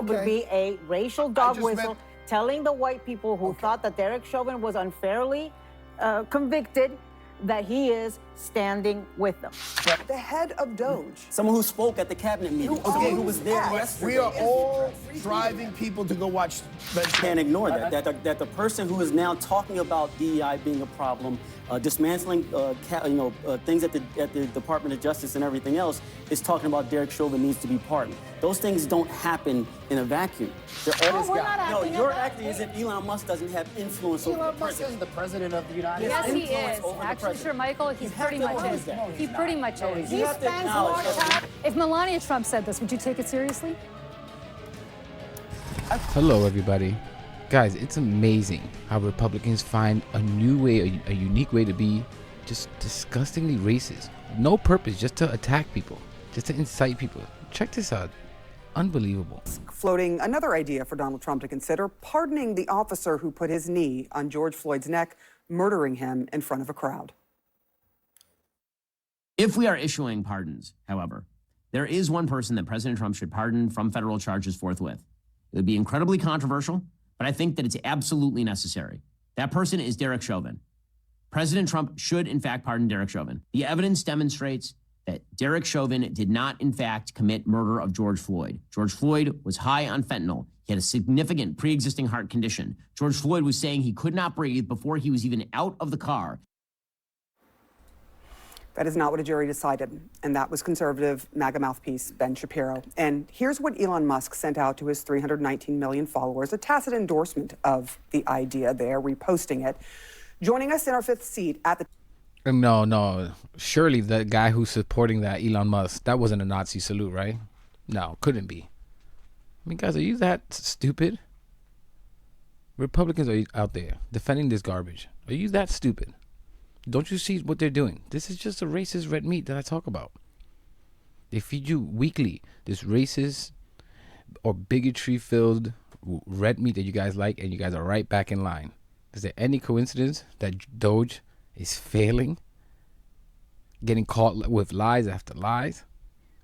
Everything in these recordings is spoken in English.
would be a racial dog whistle telling the white people who thought that Derek Chauvin was unfairly convicted that he is standing with them. The head of Doge. Someone who spoke at the cabinet meeting. Someone who was there yesterday. We are all driving people to go watch. Can't ignore that. That the person who is now talking about DEI being a problem, dismantling things at the Department of Justice and everything else, is talking about Derek Chauvin needs to be pardoned. Those things don't happen in a vacuum. No, you're acting as if Elon Musk doesn't have influence over the president. The president of the United States. States. Yes, he is. Actually, Sir Michael, he pretty much is. He pretty much is. He spends more time. If Melania Trump said this, would you take it seriously? Hello, everybody. Guys, it's amazing how Republicans find a new way, a unique way to be just disgustingly racist. No purpose, just to attack people, just to incite people. Check this out. Unbelievable. Floating another idea for Donald Trump to consider, pardoning the officer who put his knee on George Floyd's neck, murdering him in front of a crowd. If we are issuing pardons, however, there is one person that President Trump should pardon from federal charges forthwith. It would be incredibly controversial, but I think that it's absolutely necessary. That person is Derek Chauvin. President Trump should, in fact, pardon Derek Chauvin. The evidence demonstrates that Derek Chauvin did not, in fact, commit murder of George Floyd. George Floyd was high on fentanyl. He had a significant pre-existing heart condition. George Floyd was saying he could not breathe before he was even out of the car. That is not what a jury decided, and that was conservative MAGA mouthpiece Ben Shapiro. And here's what Elon Musk sent out to his 319 million followers, a tacit endorsement of the idea there, reposting it. Joining us in our fifth seat at the... No. Surely the guy who's supporting that, Elon Musk, that wasn't a Nazi salute, right? No, couldn't be. I mean, guys, are you that stupid? Republicans are out there defending this garbage. Are you that stupid? Don't you see what they're doing? This is just a racist red meat that I talk about. They feed you weekly this racist or bigotry-filled red meat that you guys like, and you guys are right back in line. Is there any coincidence that Doge is failing? Getting caught with lies after lies?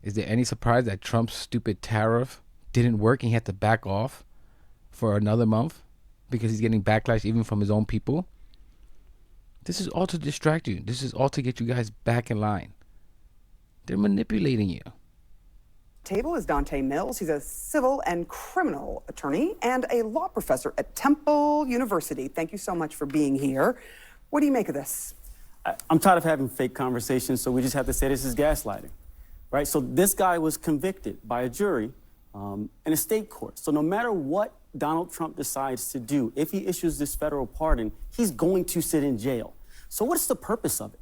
Is there any surprise that Trump's stupid tariff didn't work and he had to back off for another month because he's getting backlash even from his own people? This is all to distract you. This is all to get you guys back in line. They're manipulating you. Table is Dante Mills. He's a civil and criminal attorney and a law professor at Temple University. Thank you so much for being here. What do you make of this? I'm tired of having fake conversations, so we just have to say this is gaslighting, right? So this guy was convicted by a jury in a state court. So no matter what Donald Trump decides to do, if he issues this federal pardon, he's going to sit in jail. So what's the purpose of it?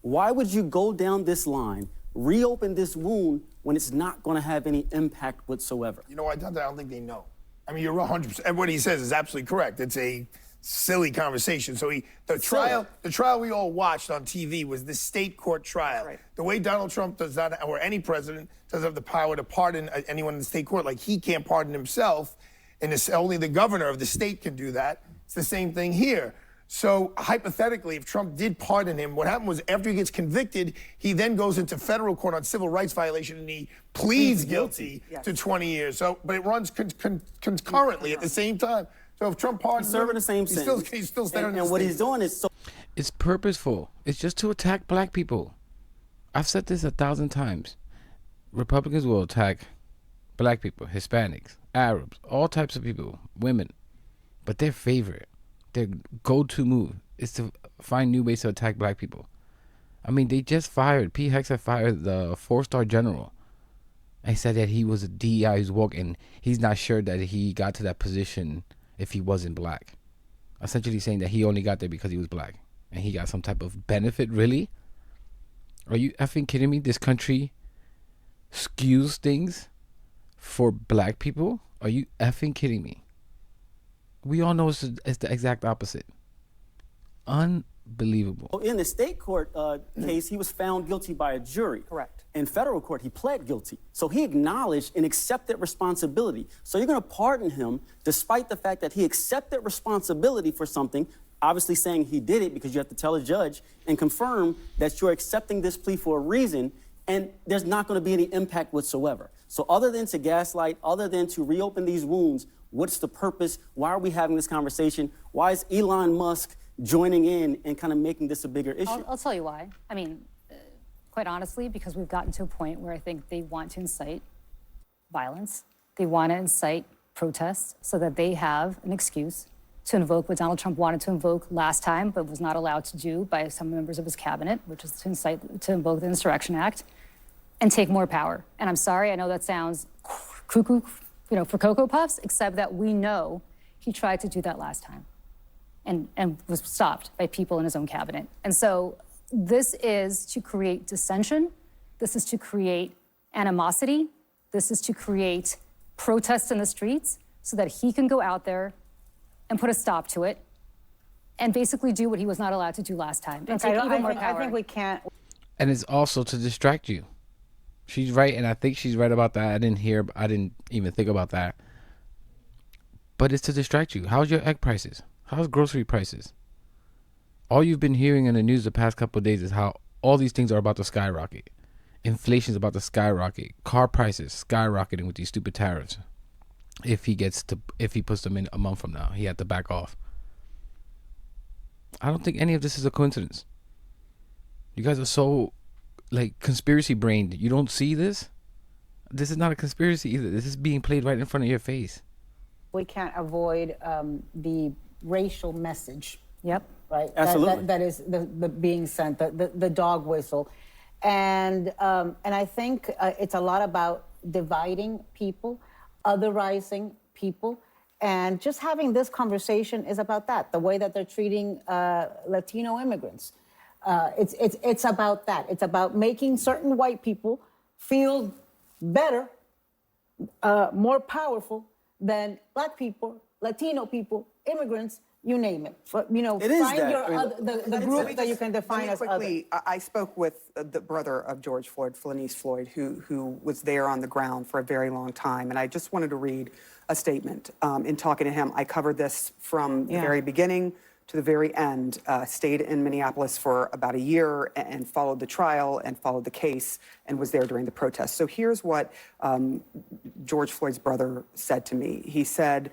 Why would you go down this line, reopen this wound when it's not going to have any impact whatsoever? You know, I don't think they know. I mean, you're 100%. And what he says is absolutely correct. It's a silly conversation. So the trial we all watched on TV was the state court trial. Right. The way Donald Trump does not, or any president, doesn't have the power to pardon anyone in the state court, like he can't pardon himself, and only the governor of the state can do that. It's the same thing here. So hypothetically, if Trump did pardon him, what happened was after he gets convicted, he then goes into federal court on civil rights violation and he pleads guilty to 20 years. So, but it runs concurrently at the same time. So if Trump pardons him, serving the same sentence. He's still standing. And what he's doing is so... It's purposeful. It's just to attack black people. I've said this 1,000 times. Republicans will attack black people, Hispanics, Arabs, all types of people, women. But their favorite, their go-to move is to find new ways to attack black people. I mean, they just fired, Pete Hegseth fired the 4-star general. And said that he was a DEI who's woke, and he's not sure that he got to that position if he wasn't black. Essentially saying that he only got there because he was black. And he got some type of benefit, really? Are you effing kidding me? This country skews things for black people? Are you effing kidding me? We all know it's the exact opposite. Unbelievable. In the state court case, he was found guilty by a jury. Correct. In federal court, he pled guilty. So he acknowledged and accepted responsibility. So you're going to pardon him despite the fact that he accepted responsibility for something, obviously saying he did it because you have to tell a judge and confirm that you're accepting this plea for a reason, and there's not going to be any impact whatsoever. So other than to gaslight, other than to reopen these wounds, what's the purpose? Why are we having this conversation? Why is Elon Musk joining in and kind of making this a bigger issue? I'll tell you why. I mean, quite honestly, because we've gotten to a point where I think they want to incite violence. They want to incite protests so that they have an excuse to invoke what Donald Trump wanted to invoke last time, but was not allowed to do by some members of his cabinet, which is to invoke the Insurrection Act and take more power. And I'm sorry, I know that sounds cuckoo, for Cocoa Puffs, except that we know he tried to do that last time and was stopped by people in his own cabinet. And so this is to create dissension. This is to create animosity. This is to create protests in the streets so that he can go out there and put a stop to it and basically do what he was not allowed to do last time and take even more power. I think we can't. And it's also to distract you. She's right, and I think she's right about that. I didn't even think about that. But it's to distract you. How's your egg prices? How's grocery prices? All you've been hearing in the news the past couple of days is how all these things are about to skyrocket. Inflation's about to skyrocket. Car prices skyrocketing with these stupid tariffs. If he puts them in a month from now, he had to back off. I don't think any of this is a coincidence. You guys are so conspiracy brained. You don't see this? This is not a conspiracy either. This is being played right in front of your face. We can't avoid the racial message. Yep. Right. Absolutely. That is the being sent, the dog whistle, and I think it's a lot about dividing people, otherizing people, and just having this conversation is about that. The way that they're treating Latino immigrants. It's about that. It's about making certain white people feel better, more powerful than Black people, Latino people, immigrants, you name it. Find the group that you can define as other. I spoke with the brother of George Floyd, Philonise Floyd, who was there on the ground for a very long time. And I just wanted to read a statement. In talking to him, I covered this from the very beginning to the very end, stayed in Minneapolis for about a year and followed the trial and followed the case and was there during the protests. So here's what George Floyd's brother said to me. He said,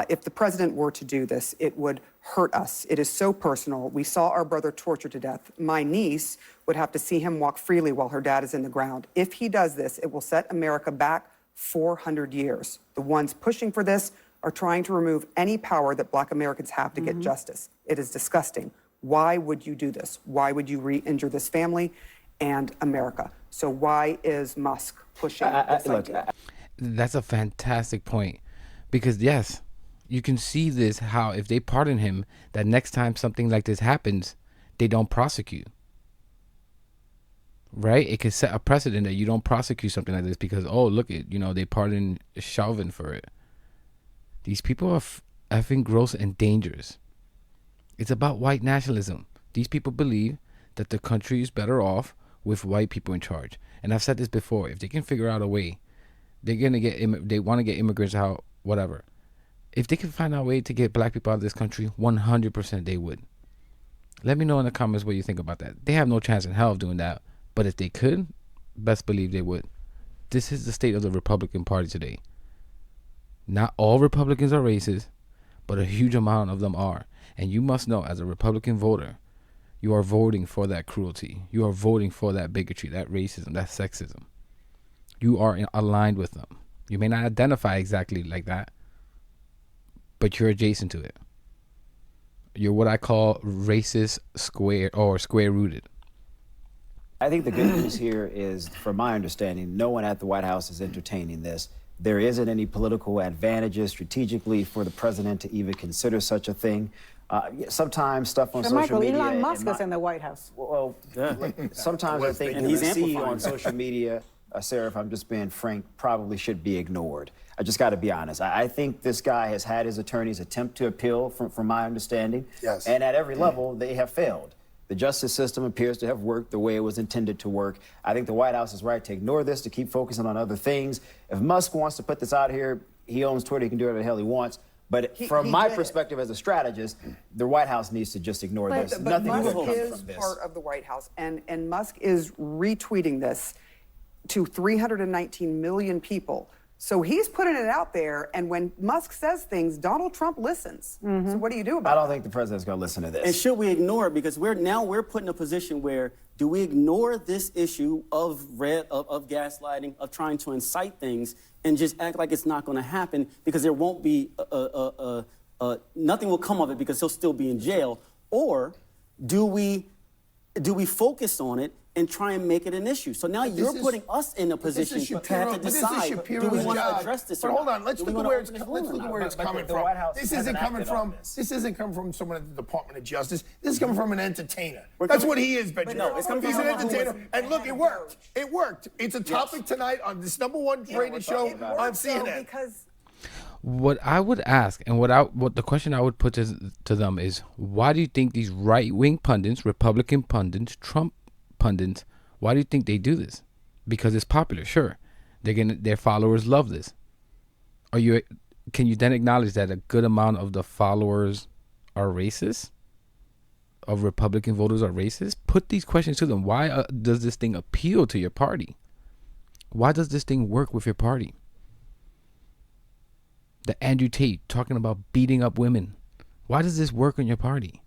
if the president were to do this, it would hurt us. It is so personal. We saw our brother tortured to death. My niece would have to see him walk freely while her dad is in the ground. If he does this, it will set America back 400 years. The ones pushing for this are trying to remove any power that Black Americans have to get justice. It is disgusting. Why would you do this? Why would you re-injure this family and America? So why is Musk pushing this idea? That's a fantastic point. Because yes, you can see this, how if they pardon him, that next time something like this happens, they don't prosecute. Right? It could set a precedent that you don't prosecute something like this because, oh, look, they pardoned Chauvin for it. These people are effing gross and dangerous. It's about white nationalism. These people believe that the country is better off with white people in charge. And I've said this before. If they can figure out a way, they want to get immigrants out, whatever. If they can find out a way to get Black people out of this country, 100% they would. Let me know in the comments what you think about that. They have no chance in hell of doing that. But if they could, best believe they would. This is the state of the Republican Party today. Not all Republicans are racist, but a huge amount of them are. And you must know, as a Republican voter, you are voting for that cruelty. You are voting for that bigotry, that racism, that sexism. You are aligned with them. You may not identify exactly like that, but you're adjacent to it. You're what I call racist square or square rooted. I think the good news here is, from my understanding, no one at the White House is entertaining this. There isn't any political advantages strategically for the president to even consider such a thing. Sometimes stuff on social media. Elon Musk is in the White House. Well, sometimes I think what we see on social media, Sarah, if I'm just being frank, probably should be ignored. I just got to be honest. I think this guy has had his attorneys attempt to appeal, from my understanding. Yes. And at every level, they have failed. The justice system appears to have worked the way it was intended to work. I think the White House is right to ignore this, to keep focusing on other things. If Musk wants to put this out here, he owns Twitter, he can do whatever the hell he wants. But from my perspective as a strategist, the White House needs to just ignore this. But Nothing Musk will come is from this. part of the White House, and Musk is retweeting this to 319 million people. So he's putting it out there, and when Musk says things, Donald Trump listens. So what do you do about it? I don't think the president's going to listen to this. And should we ignore it? Because we're put in a position where do we ignore this issue of gaslighting, of trying to incite things, and just act like it's not going to happen because there won't be nothing will come of it because he'll still be in jail? Or do we focus on it and try and make it an issue? So now you're putting us in a position to have to decide, do we want to address this or But hold not? on, let's Do we look at wanna where it's open this let's room or look at not? where it's But coming the from. White House This hasn't isn't coming acted on from this. this isn't coming from someone at the Department of Justice. This is coming from an entertainer. That's what he is, Benjamin. no, it's coming from He's an someone who entertainer. And look, it worked. It worked. It's a topic tonight on this #1 rated show on CNN. Because What I would ask, and what the question I would put to them is, why do you think these right-wing pundits, Republican pundits, Trump pundits, why do you think they do this? Because it's popular, sure. Their followers love this. Can you then acknowledge that a good amount of the followers are racist? Of Republican voters are racist? Put these questions to them. Why does this thing appeal to your party? Why does this thing work with your party? The Andrew Tate talking about beating up women. Why does this work on your party?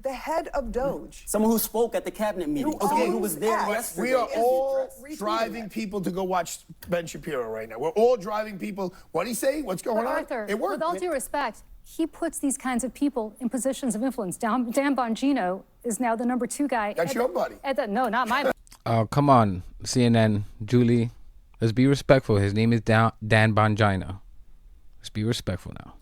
the head of Doge. Someone who spoke at the cabinet meeting. Someone who was there yesterday. We are all driving people to go watch Ben Shapiro right now. We're all driving people. What'd he say? What's going But on? Arthur, It worked. with all due respect, he puts these kinds of people in positions of influence. Dan Bongino is now the #2 guy. That's your buddy. No, not my buddy. Oh, come on, CNN, Julie. Let's be respectful. His name is Dan Bongino. Let's be respectful now.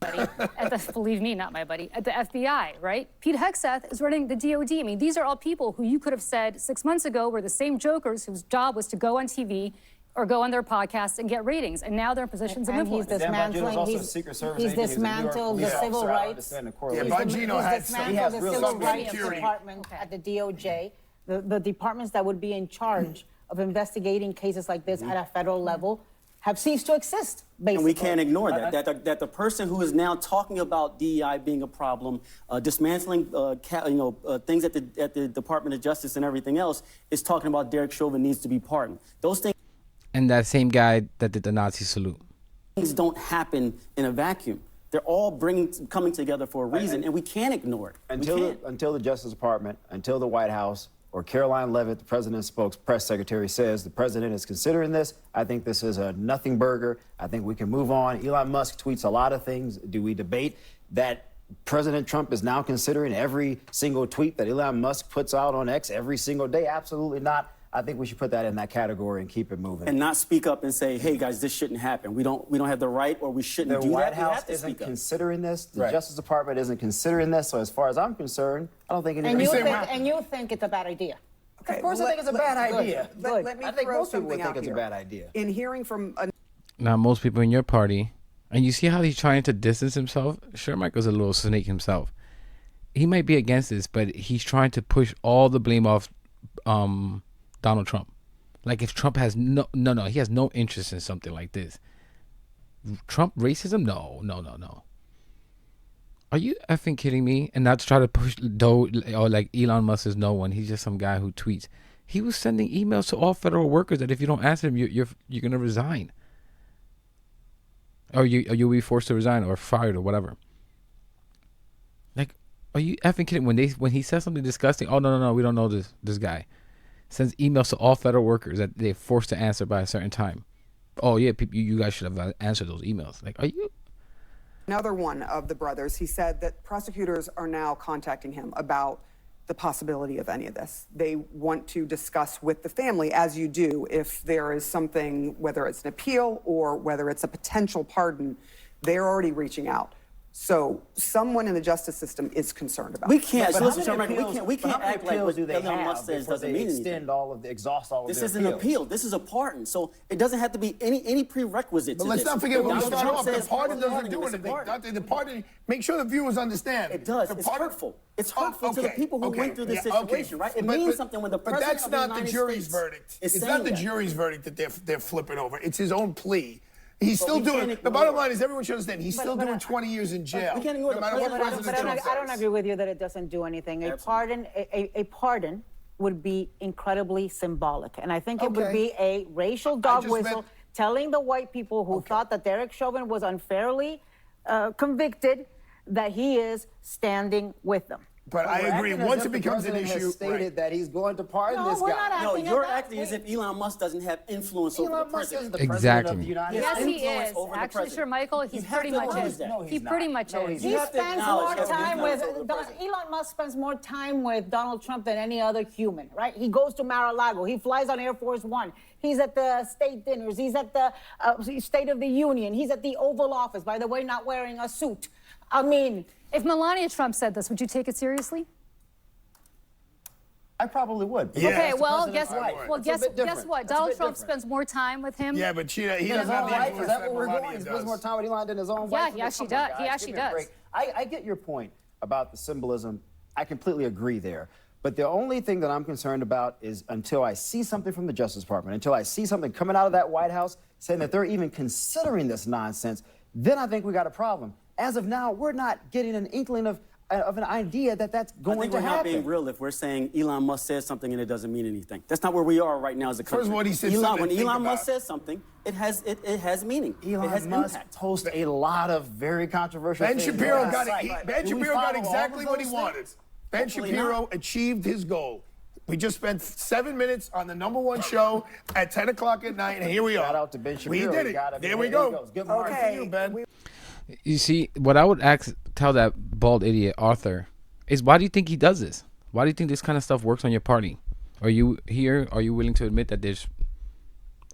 Believe me, not my buddy. At the FBI, right? Pete Hegseth is running the DOD. I mean, these are all people who you could have said 6 months ago were the same jokers whose job was to go on TV or go on their podcasts and get ratings, and now they're in positions of And he's influence. dismantling. also a Secret Service He's agent. He was a New York dismantled the police civil officer. I don't rights. understand the Yeah, correlation. Bongino has some. Dismantled the real civil rights security. department at the DOJ, the departments that would be in charge of investigating cases like this at a federal level have ceased to exist, basically. And we can't ignore that. That the person who is now talking about DEI being a problem, dismantling things at the Department of Justice and everything else, is talking about Derek Chauvin needs to be pardoned. Those things And that same guy that did the Nazi salute. don't happen in a vacuum. They're all coming together for a reason, and we can't ignore it. Until the Justice Department, until the White House, or Caroline Leavitt, the president's press secretary, says the president is considering this, I think this is a nothing burger. I think we can move on. Elon Musk tweets a lot of things. Do we debate that President Trump is now considering every single tweet that Elon Musk puts out on X every single day? Absolutely not. I think we should put that in that category and keep it moving. And not speak up and say, "Hey guys, this shouldn't happen. We don't have the right, or we shouldn't do The White that." House isn't considering this. The Justice Department isn't considering this. So as far as I'm concerned, I don't think And anybody. you think it's a bad idea. Okay, Of course, I think it's a bad idea. Let me I think throw most people something would think out it's a here. bad idea. In hearing from Now, most people in your party, and you see how he's trying to distance himself? Sure, Michael's a little snake himself. He might be against this, but he's trying to push all the blame off Donald Trump. Like if Trump has he has no interest in something like this. Trump racism? No. Are you effing kidding me? And not to try to push or like Elon Musk is no one. He's just some guy who tweets. He was sending emails to all federal workers that if you don't answer him, you're gonna resign. Or you'll be forced to resign or fired or whatever. Like, are you effing kidding? When he says something disgusting, oh no, we don't know this guy. Sends emails to all federal workers that they're forced to answer by a certain time. Oh yeah, you guys should have answered those emails. Like, are you? another one of the brothers, he said that prosecutors are now contacting him about the possibility of any of this. They want to discuss with the family, as you do, if there is something, whether it's an appeal or whether it's a potential pardon, they're already reaching out. So someone in the justice system is concerned about We it. can't. But So how listen, many Chairman, appeals- we but how can't many act like appeals what do they Elon have Musk says before doesn't they mean anything. exhaust all of This their is an appeals? appeal. This is a pardon. So it doesn't have to be any prerequisite But to let's this. not forget when we Donald start Trump off, the says pardon doesn't do it's a anything. pardon. The pardon, make sure the viewers understand. It does. The It's pardon- hurtful. It's hurtful to the okay, people who okay, went through this yeah, situation, right? It But- means but- something when the But president that's of the not the United jury's States verdict. is It's saying not the that. jury's verdict that they're flipping over. It's his own plea. He's But still we can't doing. The ignore bottom it. line is everyone should understand. He's still doing 20 years in jail. we can't ignore no the matter what president. President Trump I don't says. agree with you that it doesn't do anything. A pardon would be incredibly symbolic. And I think it would Okay. be a racial dog just whistle meant- telling the white people who thought that Derek Chauvin was unfairly convicted that he is standing with them. But I We're agree. acting as Once if it the becomes an president has issue, stated that he's going to pardon No, this we're guy. not No, acting you're as that. acting as if Elon Musk doesn't have influence over the Elon Musk is president. the president Exactly. of the United Yes, States. he influence is. over the Actually, president. Sir Michael, he You have pretty to much acknowledge is. that. No, He he's pretty not. much No, is. he's He not. spends acknowledge more that he time influence with over the president. Elon Musk spends more time with Donald Trump than any other human, right? He goes to Mar-a-Lago. He flies on Air Force One. He's at the state dinners. He's at the State of the Union. He's at the Oval Office. By the way, not wearing a suit. I mean, If Melania Trump said this, would you take it seriously? I probably would. Yeah. Okay, It's the well, president's guess wife. well, It's a guess bit guess different. what? It's a Donald bit Trump different. spends more time with him. yeah, but he Than doesn't his have own the wife? influence Is that that what we're Melania going? He does. spends more time with Elon than his own Yeah, wife? he actually Come on, does. He guys, actually give me a does. break. I get your point about the symbolism. I completely agree there. But the only thing that I'm concerned about is until I see something from the Justice Department, until I see something coming out of that White House saying that they're even considering this nonsense, then I think we got a problem. As of now, we're not getting an inkling of an idea that that's I going think to we're not happen. being real if we're saying Elon Musk said something and it doesn't mean anything. That's not where we are right now as a country. First of all, he said Elon, something when to think Elon Musk about. says something, it has meaning. it Elon has Musk impact. posts a lot of very controversial Ben things. Shapiro on his got site. it. Ben Do we Shapiro got follow all exactly of what he those wanted. things? Ben Hopefully Shapiro not. achieved his goal. We just spent 7 minutes on the #1 show at 10 o'clock at night, and here we are. Shout out to Ben Shapiro. We did He it. got it. There we There he go. goes. Good Good morning. for you, Ben. You see, what I would tell that bald idiot Arthur is, why do you think he does this? Why do you think this kind of stuff works on your party? Are you willing to admit that there's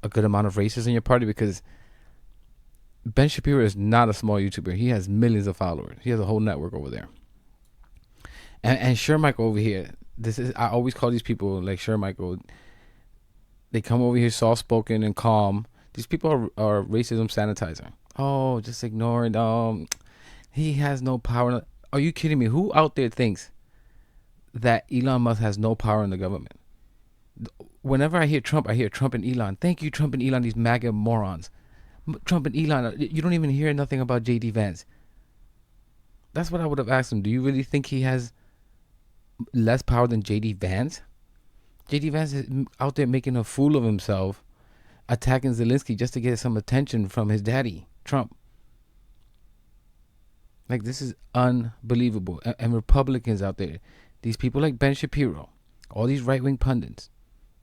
a good amount of racists in your party? Because Ben Shapiro is not a small YouTuber. He has millions of followers. He has a whole network over there. And Shermichael over here, I always call these people like Shermichael. They come over here soft-spoken and calm. These people are racism sanitizer. Oh, just ignore it. He has no power. Are you kidding me? Who out there thinks that Elon Musk has no power in the government? Whenever I hear Trump and Elon. Thank you, Trump and Elon, these MAGA morons. Trump and Elon, you don't even hear nothing about J.D. Vance. That's what I would have asked him. Do you really think he has less power than J.D. Vance? J.D. Vance is out there making a fool of himself, attacking Zelensky just to get some attention from his daddy, Trump. Like, this is unbelievable. And Republicans out there, these people like Ben Shapiro, all these right-wing pundits,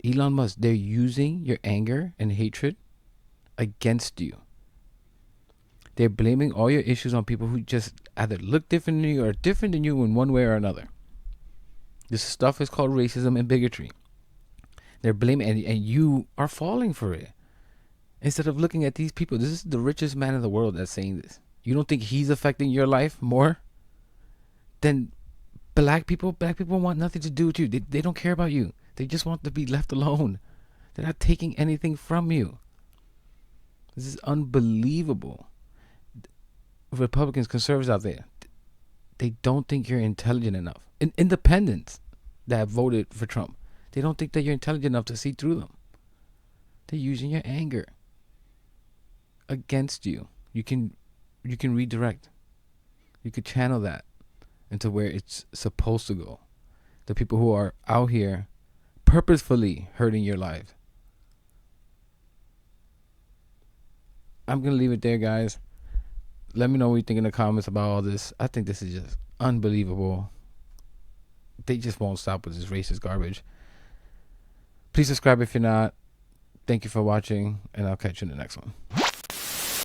Elon Musk, they're using your anger and hatred against you. They're blaming all your issues on people who just either look different than you or are different than you in one way or another. This stuff is called racism and bigotry. They're blaming, and you are falling for it. Instead of looking at these people, this is the richest man in the world that's saying this. You don't think he's affecting your life more than black people? Black people want nothing to do with you. They don't care about you. They just want to be left alone. They're not taking anything from you. This is unbelievable. Republicans, conservatives out there, they don't think you're intelligent enough. Independents that voted for Trump, they don't think that you're intelligent enough to see through them. They're using your anger against you. You can redirect. You could channel that into where it's supposed to go. The people who are out here purposefully hurting your lives. I'm going to leave it there, guys. Let me know what you think in the comments about all this. I think this is just unbelievable. They just won't stop with this racist garbage. Please subscribe if you're not. Thank you for watching, and I'll catch you in the next one.